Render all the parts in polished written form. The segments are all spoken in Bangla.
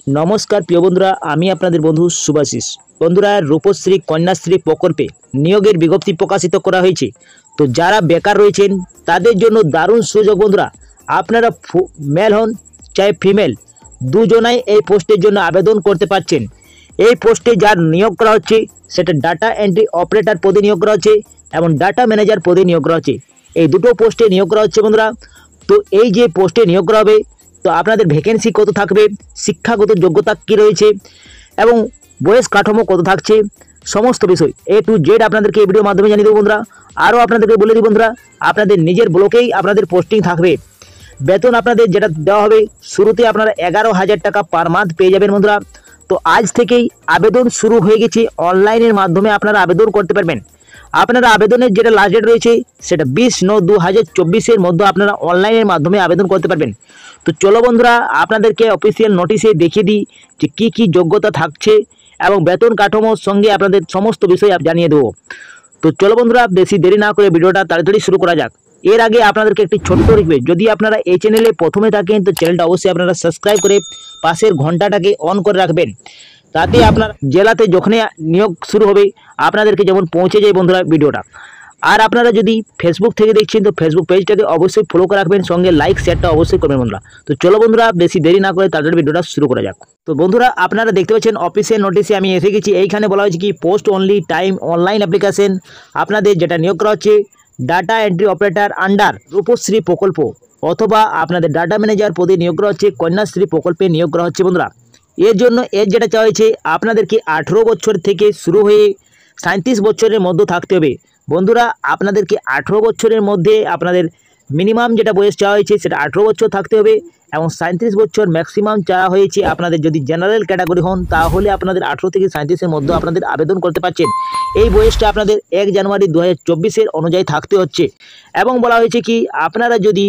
নমস্কার প্রিয় বন্ধুরা, আমি আপনাদের বন্ধু শুভাশিস। বন্ধুরা, রূপশ্রী কন্যাশ্রী প্রকল্পে নিয়োগের বিজ্ঞপ্তি প্রকাশিত করা হয়েছে। তো যারা বেকার রয়েছেন তাদের জন্য দারুণ সুযোগ। বন্ধুরা, আপনারা মেল হন চাই ফিমেল, দুজনাই এই পোস্টের জন্য আবেদন করতে পারছেন। এই পোস্টে যার নিয়োগ করা হচ্ছে সেটা ডাটা এন্ট্রি অপারেটর পদে নিয়োগ করা হচ্ছে এবং ডাটা ম্যানেজার পদে নিয়োগ করা হচ্ছে। এই দুটো পোস্টে নিয়োগ করা হচ্ছে বন্ধুরা। তো এই যে পোস্টে নিয়োগ করা হবে, তো আপনাদের ভ্যাকেন্সি কত থাকবে, শিক্ষাগত যোগ্যতা কী রয়েছে এবং বয়স কাঠামো কত থাকছে, সমস্ত বিষয় A to Z আপনাদেরকে এই ভিডিওর মাধ্যমে জানিয়ে দেবো বন্ধুরা। আরও আপনাদেরকে বলে দিই বন্ধুরা, আপনাদের নিজের ব্লকেই আপনাদের পোস্টিং থাকবে। বেতন আপনাদের যেটা দেওয়া হবে, শুরুতে আপনারা 11,000 টাকা পার মান্থ পেয়ে যাবেন বন্ধুরা। তো আজ থেকেই আবেদন শুরু হয়ে গেছে, অনলাইনের মাধ্যমে আপনারা আবেদন করতে পারবেন। আপনারা আবেদনের যেটা লাস্ট ডেট রয়েছে সেটা 20/9/2024 মধ্যে আপনারা অনলাইনের মাধ্যমে আবেদন করতে পারবেন। তো চলো বন্ধুরা, আপনাদেরকে অফিসিয়াল নোটিশে দেখিয়ে দিই যে কী কী যোগ্যতা থাকছে এবং বেতন কাঠামোর সঙ্গে আপনাদের সমস্ত বিষয় জানিয়ে দেবো। তো চলো বন্ধুরা, বেশি দেরি না করে ভিডিওটা তাড়াতাড়ি শুরু করা যাক। এর আগে আপনাদেরকে একটি ছোট্ট রিকোয়েস্ট, যদি আপনারা এই চ্যানেলে প্রথমে থাকেন তো চ্যানেলটা অবশ্যই আপনারা সাবস্ক্রাইব করে পাশের ঘন্টাটাকে অন করে রাখবেন, তাতে আপনার জেলাতে যখনই নিয়োগ শুরু হবে আপনাদেরকে যেমন পৌঁছে যায় বন্ধুরা ভিডিওটা। আর আপনারা যদি ফেসবুক থেকে দেখছেন তো ফেসবুক পেজটাকে অবশ্যই ফলো করে রাখবেন, সঙ্গে লাইক শেয়ারটা অবশ্যই করবেন বন্ধুরা। তো চলো বন্ধুরা, বেশি দেরি না করে তাড়াতাড়ি ভিডিওটা শুরু করা যাক। তো বন্ধুরা, আপনারা দেখতে পাচ্ছেন অফিসিয়াল নোটিশে আমি এসে গেছি। এইখানে বলা হয়েছে কি post only time online application. আপনাদের যেটা নিয়োগ করা হচ্ছে data entry operator under Rupashree প্রকল্প, অথবা আপনাদের ডাটা ম্যানেজার পদে নিয়োগ করা হচ্ছে কন্যাশ্রী প্রকল্পে নিয়োগ করা হচ্ছে বন্ধুরা। এর জন্য যেটা চাওয়া হয়েছে, আপনাদেরকে 18 বছর থেকে শুরু হয়ে 37 বছরের মধ্যে থাকতে হবে বন্ধুরা। আপনাদেরকে 18 বছরের মধ্যে আপনাদের মিনিমাম যেটা বয়স চাওয়া হয়েছে সেটা 18 বছর থাকতে হবে এবং 37 বছর ম্যাক্সিমাম চাওয়া হয়েছে। আপনাদের যদি জেনারেল ক্যাটাগরি হন তাহলে আপনাদের 18 থেকে 37-এর মধ্যে আপনাদের আবেদন করতে পারছেন। এই বয়সটা আপনাদের 1 জানুয়ারি 2024 অনুযায়ী থাকতে হচ্ছে। এবং বলা হয়েছে কি আপনারা যদি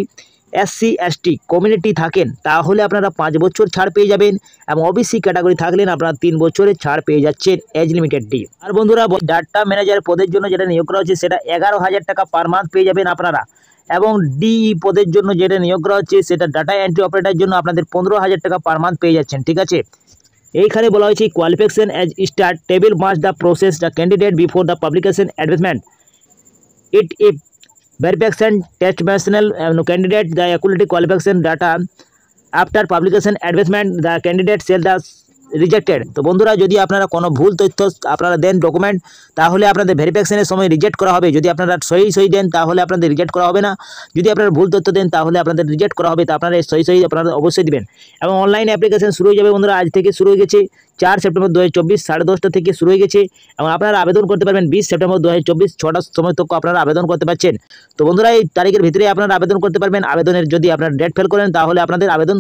SC ST কমিউনিটি থাকেন তাহলে আপনারা 5 বছর ছাড় পেয়ে যাবেন এবং OBC ক্যাটাগরি থাকলেন আপনারা 3 বছরের ছাড় পেয়ে যাচ্ছেন এজ লিমিটেড ডি। আর বন্ধুরা, ডাটা ম্যানেজার পদের জন্য যেটা নিয়োগ করা হচ্ছে সেটা 11,000 টাকা পার মান্থ পেয়ে যাবেন আপনারা। এবং DE পদের জন্য যেটা নিয়োগ করা হচ্ছে সেটা ডাটা এন্ট্রি অপারেটরের জন্য আপনাদের 15,000 টাকা পার মান্থ পেয়ে যাচ্ছেন। ঠিক আছে, এইখানে বলা হয়েছে qualification as start table must the process the candidate before the publication advertisement it if verification test national candidate the equality qualification data after publication advancement the candidate shall the rejected. তো বন্ধুরা, যদি আপনারা কোনো ভুল তথ্য আপনারা দেন ডকুমেন্ট, তাহলে আপনাদের ভেরিফিকেশনের সময় রিজেক্ট করা হবে। যদি আপনারা সহি দেন তাহলে আপনাদের রিজেক্ট করা হবে না, যদি আপনারা ভুল তথ্য দেন তাহলে আপনাদের রিজেক্ট করা হবে। তো আপনারা সহি আপনারা অবশ্যই দিবেন। এবং অনলাইন অ্যাপ্লিকেশন শুরু হয়ে যাবে বন্ধুরা, আজ থেকে শুরু হয়ে গেছে। 4 সেপ্টেম্বর 2024 10:30 থেকে শুরু হয়ে গেছে এবং আপনারা আবেদন করতে পারবেন 20 সেপ্টেম্বর 2024 6টার সময় তক আপনারা আবেদন করতে পারছেন। তো বন্ধুরা, এই তারিখের ভিতরে আপনারা আবেদন করতে পারবেন। আবেদনের যদি আপনারা ডেট ফেল করেন তাহলে আপনাদের আবেদন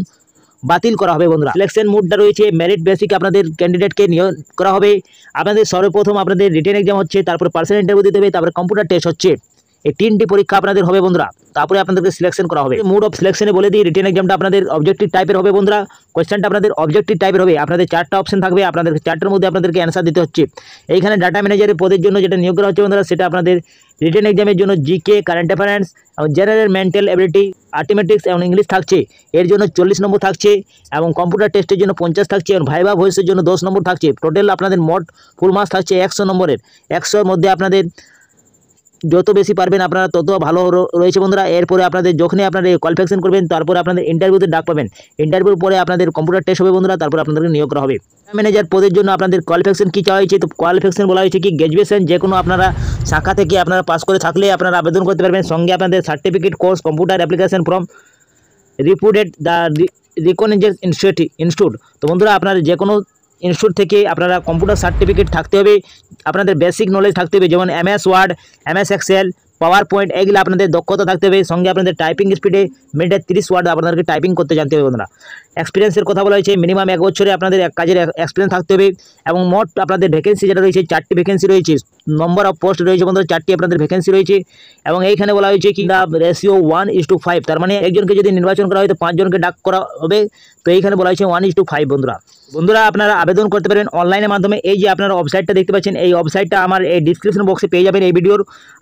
বাতিল করা হবে বন্ধুরা। সিলেকশন মুডটা রয়েছে মেরিট বেসিক, আপনাদের ক্যান্ডিডেটকে নিয়োগ করা হবে। আপনাদের সর্বপ্রথম আপনাদের রিটেন এক্সাম হচ্ছে, তারপর পার্সোনাল ইন্টারভিউ দিতে হবে, তারপরে কম্পিউটার টেস্ট হচ্ছে। এই 3টি পরীক্ষা আপনাদের হবে বন্ধুরা, তারপরে আপনাদেরকে সিলেকশন করা হবে। মুড অফ সিলেকশনে বলে দিই, রিটেন এক্সামটা আপনাদের অবজেক্টিভ টাইপের হবে বন্ধুরা। কোয়েশ্চেনটা আপনাদের অবজেক্টিভ টাইপের হবে। আপনাদের 4টা অপশন থাকবে, আপনাদের 4টার মধ্যে আপনাদেরকে অ্যান্সার দিতে হচ্ছে। এইখানে ডাটা ম্যানেজারের পদের জন্য যেটা নিয়োগ করা হচ্ছে বন্ধুরা, সেটা আপনাদের রিটেন এক্সামের জন্য জিকে, কারেন্ট অ্যাফেয়ার্স এবং জেনারেল মেন্টাল এবিলিটি, আর্থমেটিক্স এবং ইংলিশ থাকছে। এর জন্য 40 নম্বর থাকছে এবং কম্পিউটার টেস্টের জন্য 50 থাকছে এবং ভাইবা ভয়েসের জন্য 10 নম্বর থাকছে। টোটাল আপনাদের মোট ফুল মার্কস থাকছে 100 নম্বরের। 100-এর মধ্যে আপনাদের যত বেশি পারবেন আপনারা তত ভালো রয়েছে বন্ধুরা। এরপরে আপনাদের যখনই আপনারা কোয়ালিফিকেশন করবেন তারপরে আপনাদের ইন্টারভিউতে ডাক পাবেন। ইন্টারভিউর পরে আপনাদের কম্পিউটার টেস্ট হবে বন্ধুরা, তারপর আপনাদেরকে নিয়োগ করা হবে। ম্যানেজার পদের জন্য আপনাদের কোয়ালিফিকেশন কী চাওয়া হয়েছে, তো কোয়ালিফিকেশন বলা হয়েছে কি গ্র্যাজুয়েশন যে কোনো আপনারা শাখা থেকে আপনারা পাস করে থাকলে আপনারা আবেদন করতে পারবেন। সঙ্গে আপনাদের certificate course computer application from reputed the recognised institute. তো বন্ধুরা, আপনার যে কোনো ইনস্টিটিউট থেকে আপনারা কম্পিউটার সার্টিফিকেট থাকতে হবে। আপনাদের বেসিক নলেজ থাকতে হবে, যেমন MS word, MS excel, PowerPoint, এগুলো আপনাদের দক্ষতা থাকতে হবে। সঙ্গে আপনাদের টাইপিং স্পিডে মিনিটে 30 ওয়ার্ড আপনাদেরকে টাইপিং করতে জানতে হবে বন্ধুরা। এক্সপিরিয়েন্সের কথা বলা হয়েছে, মিনিমাম 1 বছরে আপনাদের কাজের এক্সপিরিয়েন্স থাকতে হবে। এবং মোট আপনাদের ভ্যাকেন্সি যেটা রয়েছে 4টি ভ্যাকেন্সি রয়েছে, নম্বর অফ পোস্ট রয়েছে বন্ধুরা 4টি আপনাদের ভ্যাকেন্সি রয়েছে। এবং এইখানে বলা হয়েছে কি না রেশিও 1:5, তার মানে একজনকে যদি নির্বাচন করা হয় তো 5 জনকে ডাক করা হবে। তো এইখানে বলা হয়েছে 1:5 বন্ধুরা। বন্ধুরা, আপনারা আবেদন করতে পারেন অনলাইনের মাধ্যমে। এই যে আপনারা ওয়েবসাইটটা দেখতে পাচ্ছেন, এই ওয়েবসাইটটা আমার এই ডিসক্রিপশন বক্সে পেয়ে যাবেন এই ভিডিওর।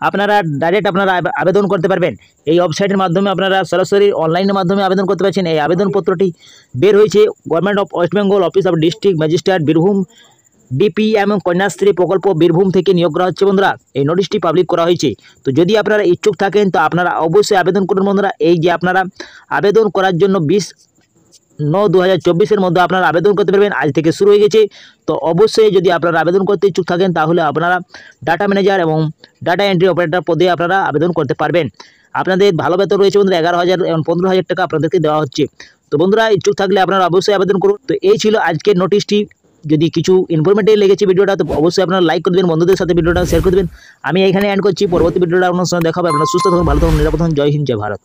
আপনারা ডাইরেক্ট আপনারা আবেদন করতে পারবেন। এই ওয়েবসাইটের মাধ্যমে আপনারা সরাসরি অনলাইনের মাধ্যমে আবেদন করতে পারছেন। এই আবেদনপত্রটি বের হয়েছে government of West Bengal office of district magistrate Birbhum DP এবং কন্যাশ্রী প্রকল্প বীরভূম থেকে নিয়োগ করা হচ্ছে বন্ধুরা। এই নোটিশটি পাবলিক করা হয়েছে। তো যদি আপনারা ইচ্ছুক থাকেন তো আপনারা অবশ্যই আবেদন করুন বন্ধুরা। এই যে আপনারা আবেদন করার জন্য 20/9/2024 মধ্যে আপনারা আবেদন করতে পারবেন। আজ থেকে শুরু হয়ে গেছে। তো অবশ্যই যদি আপনারা আবেদন করতে ইচ্ছুক থাকেন তাহলে আপনারা ডাটা ম্যানেজার এবং ডাটা এন্ট্রি অপারেটর পদে আপনারা আবেদন করতে পারবেন। আপনাদের ভালো বেতন রয়েছে বন্ধুরা, 11,000 এবং 15,000 টাকা আপনাদেরকে দেওয়া হচ্ছে। তো বন্ধুরা ইচ্ছুক থাকলে আপনারা অবশ্যই আবেদন করুন। তো এই ছিল আজকের নোটিশটি। যদি কিছু ইনফরমেটিভ লেগেছে ভিডিওটা তো অবশ্যই আপনারা লাইক করে দেবেন, বন্ধুদের সাথে ভিডিওটা শেয়ার করে দেবেন। আমি এখানে এন্ড করছি। পরবর্তী ভিডিওটা আপনার সঙ্গে দেখা হবে। আপনারা সুস্থ থাকুন, ভালো থাকুন, নিরাপদ থাকুন। জয় হিন্দ, জয় ভারত।